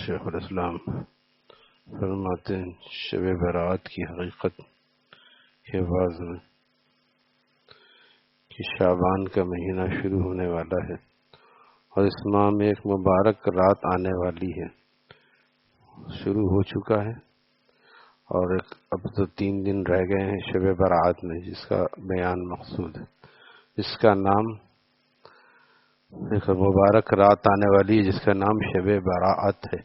شیخ الاسلام فرماتے ہیں شب برات کی حقیقت کے بعد میں کہ شعبان کا مہینہ شروع ہونے والا ہے اور اس ماہ میں ایک مبارک رات آنے والی ہے، شروع ہو چکا ہے اور اب تو 3 دن رہ گئے ہیں شب برات میں، جس کا بیان مقصود ہے۔ اس کا نام ایک مبارک رات آنے والی ہے جس کا نام شب براءت ہے۔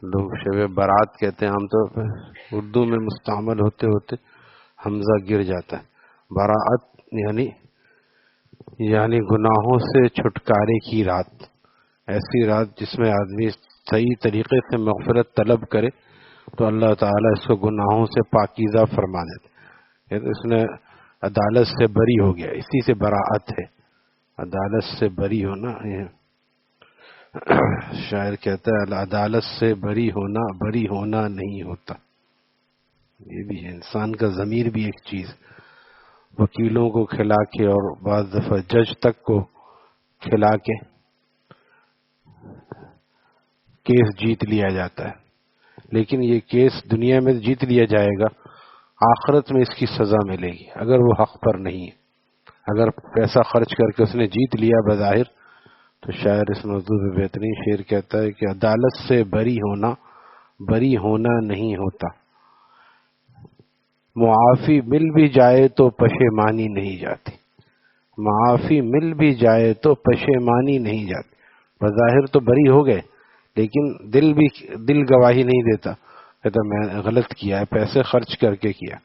لوگ شب برات کہتے ہیں، عام طور پہ اردو میں مستعمل ہوتے ہوتے حمزہ گر جاتا ہے۔ براءت یعنی گناہوں سے چھٹکارے کی رات، ایسی رات جس میں آدمی صحیح طریقے سے مغفرت طلب کرے تو اللہ تعالیٰ اس کو گناہوں سے پاکیزہ فرما دیتے، اس نے عدالت سے بری ہو گیا، اسی سے براءت ہے، عدالت سے بری ہونا۔ شاعر کہتا ہے عدالت سے بری ہونا نہیں ہوتا۔ یہ بھی ہے، انسان کا ضمیر بھی ایک چیز، وکیلوں کو کھلا کے اور بعض دفعہ جج تک کو کھلا کے کیس جیت لیا جاتا ہے، لیکن یہ کیس دنیا میں جیت لیا جائے گا، آخرت میں اس کی سزا ملے گی اگر وہ حق پر نہیں ہے۔ اگر پیسہ خرچ کر کے اس نے جیت لیا بظاہر، تو شاعر اس موضوع پہ بہترین شعر کہتا ہے کہ عدالت سے بری ہونا نہیں ہوتا، معافی مل بھی جائے تو پشیمانی نہیں جاتی، معافی مل بھی جائے تو پشیمانی نہیں جاتی۔ بظاہر تو بری ہو گئے لیکن دل گواہی نہیں دیتا، کہتا میں نے غلط کیا ہے، پیسے خرچ کر کے کیا۔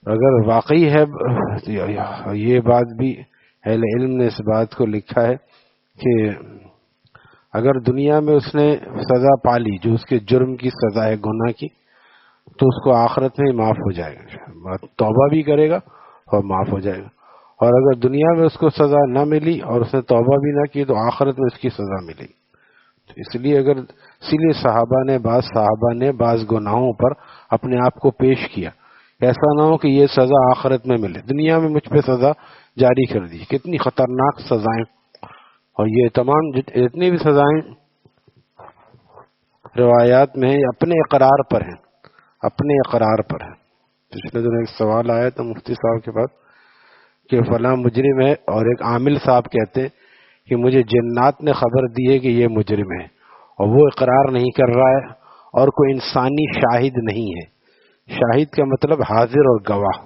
اگر واقعی ہے، یہ بات بھی اہل علم نے اس بات کو لکھا ہے کہ اگر دنیا میں اس نے سزا پالی جو اس کے جرم کی سزا ہے، گناہ کی، تو اس کو آخرت میں معاف ہو جائے گا، توبہ بھی کرے گا اور معاف ہو جائے گا۔ اور اگر دنیا میں اس کو سزا نہ ملی اور اس نے توبہ بھی نہ کی تو آخرت میں اس کی سزا ملے گی۔ تو اس لیے بعض صحابہ نے بعض گناہوں پر اپنے آپ کو پیش کیا، ایسا نہ ہو کہ یہ سزا آخرت میں ملے، دنیا میں مجھ پہ سزا جاری کر دی۔ کتنی خطرناک سزائیں، اور یہ تمام جتنی بھی سزائیں روایات میں ہیں اپنے اقرار پر ہیں، اپنے اقرار پر ہیں۔ پچھلے دن ایک سوال آیا تھا مفتی صاحب کے پاس کہ فلاں مجرم ہے، اور ایک عامل صاحب کہتے ہیں کہ مجھے جنات نے خبر دی ہے کہ یہ مجرم ہے، اور وہ اقرار نہیں کر رہا ہے اور کوئی انسانی شاہد نہیں ہے۔ شاہد کا مطلب حاضر اور گواہ،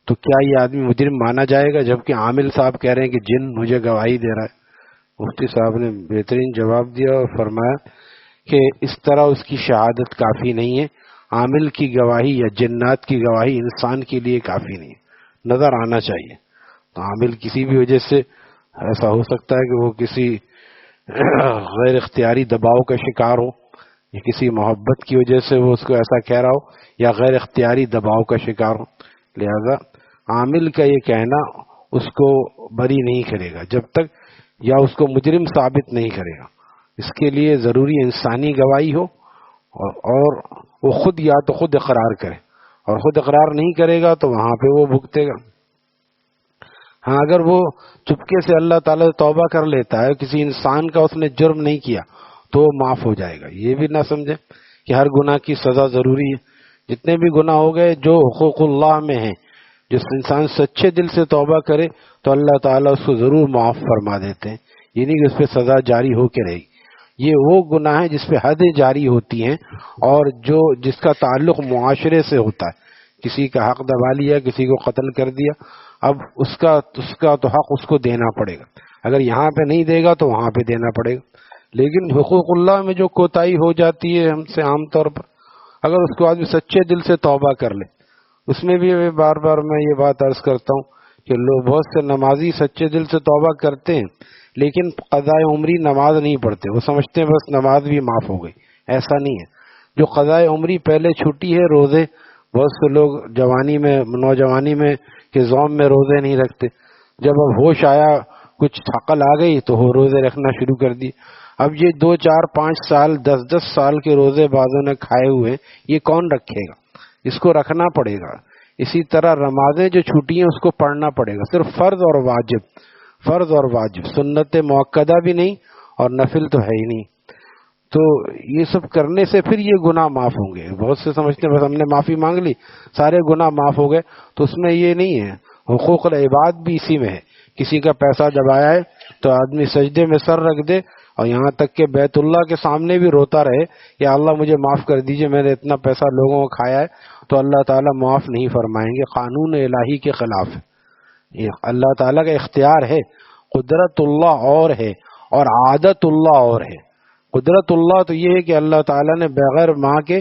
تو کیا یہ آدمی مجرم مانا جائے گا جبکہ عامل صاحب کہہ رہے ہیں کہ جن مجھے گواہی دے رہا ہے؟ مفتی صاحب نے بہترین جواب دیا اور فرمایا کہ اس طرح اس کی شہادت کافی نہیں ہے، عامل کی گواہی یا جنات کی گواہی انسان کے لیے کافی نہیں ہے، نظر آنا چاہیے۔ تو عامل کسی بھی وجہ سے ایسا ہو سکتا ہے کہ وہ کسی غیر اختیاری دباؤ کا شکار ہو، یا کسی محبت کی وجہ سے وہ اس کو ایسا کہہ رہا ہو، یا غیر اختیاری دباؤ کا شکار ہو، لہذا عامل کا یہ کہنا اس کو بری نہیں کرے گا جب تک یا اس کو مجرم ثابت نہیں کرے گا۔ اس کے لیے ضروری انسانی گواہی ہو، اور وہ خود اقرار کرے، اور خود اقرار نہیں کرے گا تو وہاں پہ وہ بھگتے گا۔ ہاں، اگر وہ چپکے سے اللہ تعالیٰ توبہ کر لیتا ہے، کسی انسان کا اس نے جرم نہیں کیا تو وہ معاف ہو جائے گا۔ یہ بھی نہ سمجھے کہ ہر گناہ کی سزا ضروری ہے۔ جتنے بھی گناہ ہو گئے جو حقوق اللہ میں ہیں، جس انسان سچے دل سے توبہ کرے تو اللہ تعالیٰ اس کو ضرور معاف فرما دیتے ہیں، یہ نہیں کہ اس پہ سزا جاری ہو کے رہے گی۔ یہ وہ گناہ ہے جس پہ حدیں جاری ہوتی ہیں اور جس کا تعلق معاشرے سے ہوتا ہے، کسی کا حق دبا لیا، کسی کو قتل کر دیا، اب اس کا تو حق اس کو دینا پڑے گا، اگر یہاں پہ نہیں دے گا تو وہاں پہ دینا پڑے گا۔ لیکن حقوق اللہ میں جو کوتاہی ہو جاتی ہے ہم سے عام طور پر، اگر اس کو آدمی سچے دل سے توبہ کر لے، اس میں بھی بار بار میں یہ بات عرض کرتا ہوں کہ لوگ بہت سے نمازی سچے دل سے توبہ کرتے ہیں لیکن قضائے عمری نماز نہیں پڑھتے، وہ سمجھتے ہیں بس نماز بھی معاف ہو گئی، ایسا نہیں ہے۔ جو قضائے عمری پہلے چھٹی ہے، روزے، بہت سے لوگ نوجوانی میں کہ زوم میں روزے نہیں رکھتے، جب اب ہوش آیا، کچھ عقل آ گئی تو وہ روزے رکھنا شروع کر دی۔ اب یہ 2 4 5 سال 10 سال کے روزے بعضوں نے کھائے ہوئے، یہ کون رکھے گا؟ اس کو رکھنا پڑے گا۔ اسی طرح نمازیں جو چھٹی ہیں اس کو پڑھنا پڑے گا، صرف فرض اور واجب، سنت موقدہ بھی نہیں اور نفل تو ہے ہی نہیں۔ تو یہ سب کرنے سے پھر یہ گناہ معاف ہوں گے. بہت سے سمجھتے ہیں بس ہم نے معافی مانگ لی سارے گناہ معاف ہو گئے، تو اس میں یہ نہیں ہے. حقوق العباد بھی اسی میں ہے. کسی کا پیسہ دبایا ہے تو آدمی سجدے میں سر رکھ دے اور یہاں تک کہ بیت اللہ کے سامنے بھی روتا رہے یا اللہ مجھے معاف کر دیجئے میں نے اتنا پیسہ لوگوں کو کھایا ہے، تو اللہ تعالیٰ معاف نہیں فرمائیں گے. قانون الہی کے خلاف ہے. یہ اللہ تعالیٰ کا اختیار ہے. قدرت اللہ اور ہے اور عادت اللہ اور ہے. قدرت اللہ تو یہ ہے کہ اللہ تعالیٰ نے بغیر ماں کے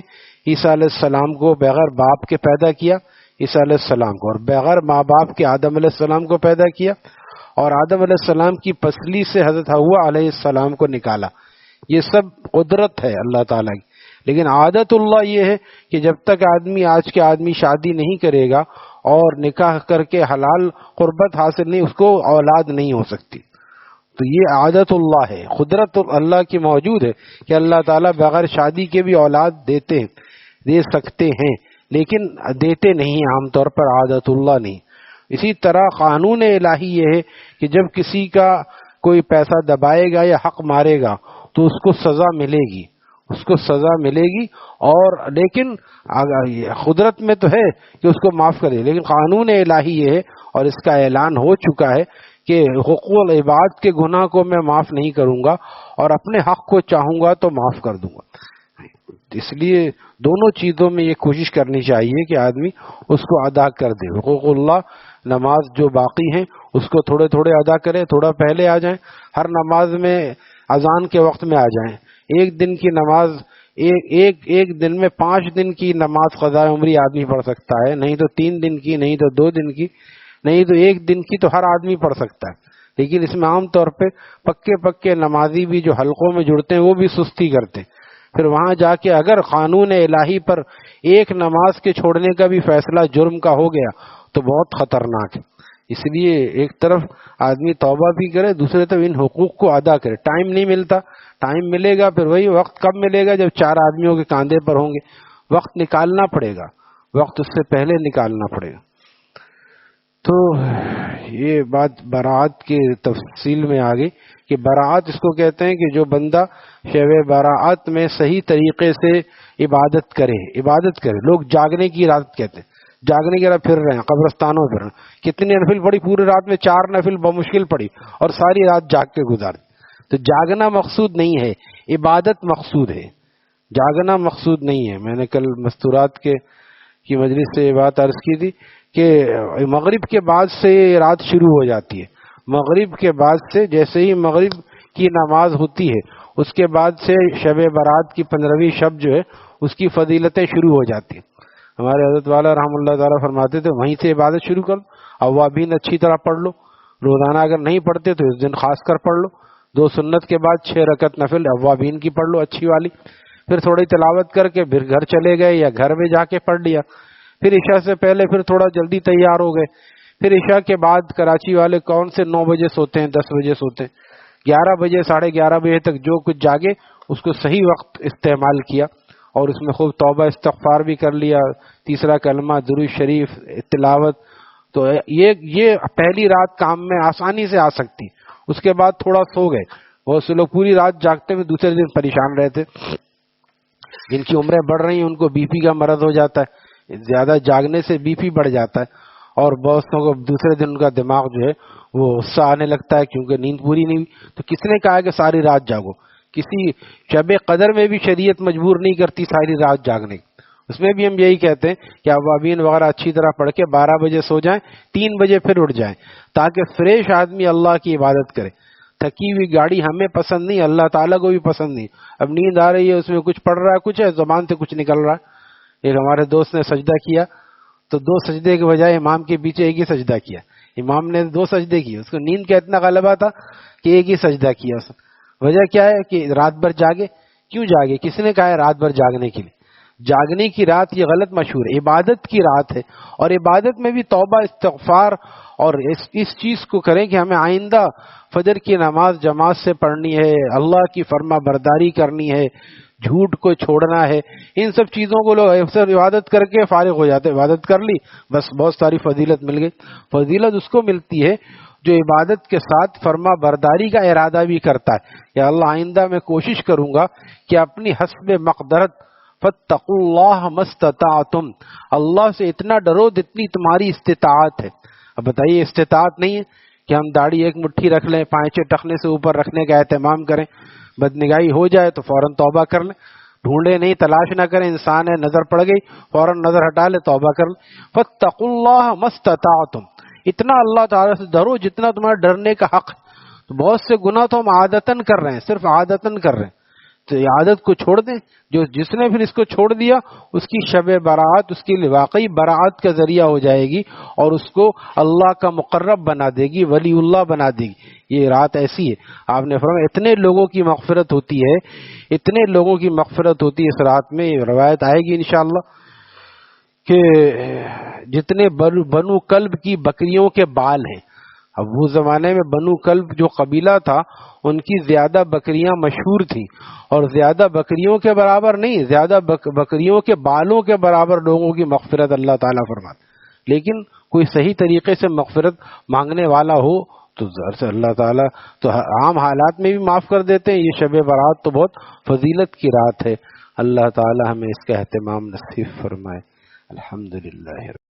عیسیٰ علیہ السلام کو بغیر باپ کے پیدا کیا، عیسیٰ علیہ السلام کو، اور بغیر ماں باپ کے آدم علیہ السلام کو پیدا کیا، اور آدم علیہ السلام کی پسلی سے حضرت حوا علیہ السلام کو نکالا. یہ سب قدرت ہے اللہ تعالیٰ کی. لیکن عادت اللہ یہ ہے کہ جب تک آج کے آدمی شادی نہیں کرے گا اور نکاح کر کے حلال قربت حاصل نہیں، اس کو اولاد نہیں ہو سکتی. تو یہ عادت اللہ ہے. قدرت اللہ کی موجود ہے کہ اللہ تعالیٰ بغیر شادی کے بھی اولاد دے سکتے ہیں، لیکن دیتے نہیں عام طور پر، عادت اللہ نہیں. اسی طرح قانون الہی یہ ہے کہ جب کسی کا کوئی پیسہ دبائے گا یا حق مارے گا تو اس کو سزا ملے گی، اس کو سزا ملے گی. اور لیکن قدرت میں تو ہے کہ اس کو معاف کرے، لیکن قانون الہی یہ ہے اور اس کا اعلان ہو چکا ہے کہ حقوق العباد کے گناہ کو میں معاف نہیں کروں گا اور اپنے حق کو چاہوں گا تو معاف کر دوں گا. اس لیے دونوں چیزوں میں یہ کوشش کرنی چاہیے کہ آدمی اس کو ادا کر دے. حقوق اللہ، نماز جو باقی ہیں اس کو تھوڑے تھوڑے ادا کرے، تھوڑا پہلے آ جائیں، ہر نماز میں اذان کے وقت میں آ جائیں. ایک دن کی نماز ایک دن میں 5 دن کی نماز قضاء عمری آدمی پڑھ سکتا ہے، نہیں تو 3 دن کی، نہیں تو 2 دن کی، نہیں تو 1 دن کی، تو ہر آدمی پڑھ سکتا ہے. لیکن اس میں عام طور پہ پکے نمازی بھی جو حلقوں میں جڑتے ہیں وہ بھی سستی کرتے ہیں. پھر وہاں جا کے اگر قانون الہی پر ایک نماز کے چھوڑنے کا بھی فیصلہ جرم کا ہو گیا تو بہت خطرناک ہے. اس لیے ایک طرف آدمی توبہ بھی کرے، دوسرے طرف ان حقوق کو ادا کرے. ٹائم نہیں ملتا، ٹائم ملے گا، پھر وہی وقت کب ملے گا جب 4 آدمیوں کے کاندھے پر ہوں گے. وقت نکالنا پڑے گا، وقت اس سے پہلے نکالنا پڑے گا. تو یہ بات برات کی تفصیل میں آ گئی کہ برات اس کو کہتے ہیں کہ جو بندہ شب برات میں صحیح طریقے سے عبادت کرے. لوگ جاگنے کی رات کہتے ہیں، جاگنے کی رات پھر رہے ہیں قبرستانوں میں پھر رہے ہیں. کتنی نفل پڑھی پورے رات میں؟ 4 نفل بمشکل پڑھی اور ساری رات جاگ کے گزاری. تو جاگنا مقصود نہیں ہے، عبادت مقصود ہے، جاگنا مقصود نہیں ہے. میں نے کل مستورات کی مجلس سے یہ بات عرض کی تھی کہ مغرب کے بعد سے رات شروع ہو جاتی ہے. مغرب کے بعد سے جیسے ہی مغرب کی نماز ہوتی ہے اس کے بعد سے شب برات کی 15ویں شب جو ہے اس کی فضیلتیں شروع ہو جاتی ہیں. ہمارے حضرت والا رحم اللہ تعالیٰ فرماتے تھے وہیں سے عبادت شروع کر لو، اوابین اچھی طرح پڑھ لو، روزانہ اگر نہیں پڑھتے تو اس دن خاص کر پڑھ لو. 2 سنت کے بعد 6 رکعت نفل اوابین کی پڑھ لو اچھی والی. پھر تھوڑی تلاوت کر کے پھر گھر چلے گئے یا گھر میں جا کے پڑھ لیا. پھر عشاء سے پہلے پھر تھوڑا جلدی تیار ہو گئے. پھر عشاء کے بعد کراچی والے کون سے 9 بجے سوتے ہیں، 10 بجے سوتے ہیں، 11 بجے 11:30 بجے تک جو کچھ جاگے اس کو صحیح وقت استعمال کیا اور اس میں خوب توبہ استغفار بھی کر لیا، تیسرا کلمہ، درود شریف، تلاوت. تو یہ پہلی رات کام میں آسانی سے آ سکتی. اس کے بعد تھوڑا سو گئے. بہت سے لوگ پوری رات جاگتے ہوئے دوسرے دن پریشان رہتے. جن کی عمریں بڑھ رہی ہیں ان کو بی پی کا مرض ہو جاتا ہے، زیادہ جاگنے سے بی پی بڑھ جاتا ہے، اور بہت کو دوسرے دن کا دماغ جو ہے وہ غصہ آنے لگتا ہے کیونکہ نیند پوری نہیں ہوئی. تو کس نے کہا کہ ساری رات جاگو؟ کسی شب قدر میں بھی شریعت مجبور نہیں کرتی ساری رات جاگنے. اس میں بھی ہم یہی کہتے ہیں کہ اوابین وغیرہ اچھی طرح پڑھ کے 12 بجے سو جائیں، 3 بجے پھر اٹھ جائیں تاکہ فریش آدمی اللہ کی عبادت کرے. تھکی ہوئی گاڑی ہمیں پسند نہیں، اللہ تعالیٰ کو بھی پسند نہیں. اب نیند آ رہی ہے، اس میں کچھ پڑھ رہا ہے، کچھ ہے زبان سے کچھ نکل رہا ہے. ایک ہمارے دوست نے سجدہ کیا تو 2 سجدے کے بجائے امام کے پیچھے ایک ہی سجدہ کیا. امام نے 2 سجدے کیے، اس کو نیند کا اتنا غلبہ تھا کہ ایک ہی سجدہ کیا. وجہ کیا ہے کہ رات بھر جاگے. کیوں جاگے؟ کس نے کہا ہے رات بھر جاگنے کے لیے؟ جاگنے کی رات یہ غلط مشہور ہے، عبادت کی رات ہے. اور عبادت میں بھی توبہ استغفار اور اس چیز کو کریں کہ ہمیں آئندہ فجر کی نماز جماعت سے پڑھنی ہے، اللہ کی فرما برداری کرنی ہے، جھوٹ کو چھوڑنا ہے. ان سب چیزوں کو لوگ اکثر عبادت کر کے فارغ ہو جاتے ہیں. عبادت کر لی بس، بہت ساری فضیلت مل گئی. فضیلت اس کو ملتی ہے جو عبادت کے ساتھ فرما برداری کا ارادہ بھی کرتا ہے، یا اللہ آئندہ میں کوشش کروں گا کہ اپنی حسب مقدرت فاتقوا اللہ ما استطعتم، اللہ سے اتنا ڈرو جتنی تمہاری استطاعت ہے۔ اب بتائیے استطاعت نہیں ہے کہ ہم داڑھی ایک مٹھی رکھ لیں، پائچے ٹخنے سے اوپر رکھنے کا اہتمام کریں، بدنگاہی ہو جائے تو فوراً توبہ کر لیں، ڈھونڈے نہیں تلاش نہ کریں، انسان ہے نظر پڑ گئی فوراً نظر ہٹا لے توبہ کر لیں۔ فاتقوا اللہ ما استطعتم، اتنا اللہ تعالیٰ سے ڈرو جتنا تمہارا ڈرنے کا حق۔ تو بہت سے گناہ تو ہم عادتاً کر رہے ہیں، صرف عادتاً کر رہے ہیں، تو یہ عادت کو چھوڑ دیں۔ جس نے پھر اس کو چھوڑ دیا اس کی شب برات اس کے لیے واقعی برات کا ذریعہ ہو جائے گی، اور اس کو اللہ کا مقرب بنا دے گی، ولی اللہ بنا دے گی۔ یہ رات ایسی ہے، آپ نے فرمایا اتنے لوگوں کی مغفرت ہوتی ہے، اتنے لوگوں کی مغفرت ہوتی ہے اس رات میں، یہ روایت آئے گی انشاءاللہ کہ جتنے بنو کلب کی بکریوں کے بال ہیں۔ اب وہ زمانے میں بنو کلب جو قبیلہ تھا ان کی زیادہ بکریاں مشہور تھیں، اور زیادہ بکریوں کے برابر نہیں، زیادہ بکریوں کے بالوں کے برابر لوگوں کی مغفرت اللہ تعالیٰ فرماتا۔ لیکن کوئی صحیح طریقے سے مغفرت مانگنے والا ہو تو ظاہر سے اللہ تعالیٰ تو عام حالات میں بھی معاف کر دیتے ہیں۔ یہ شب برات تو بہت فضیلت کی رات ہے، اللہ تعالیٰ ہمیں اس کا اہتمام نصیب فرمائے۔ الحمدللہ۔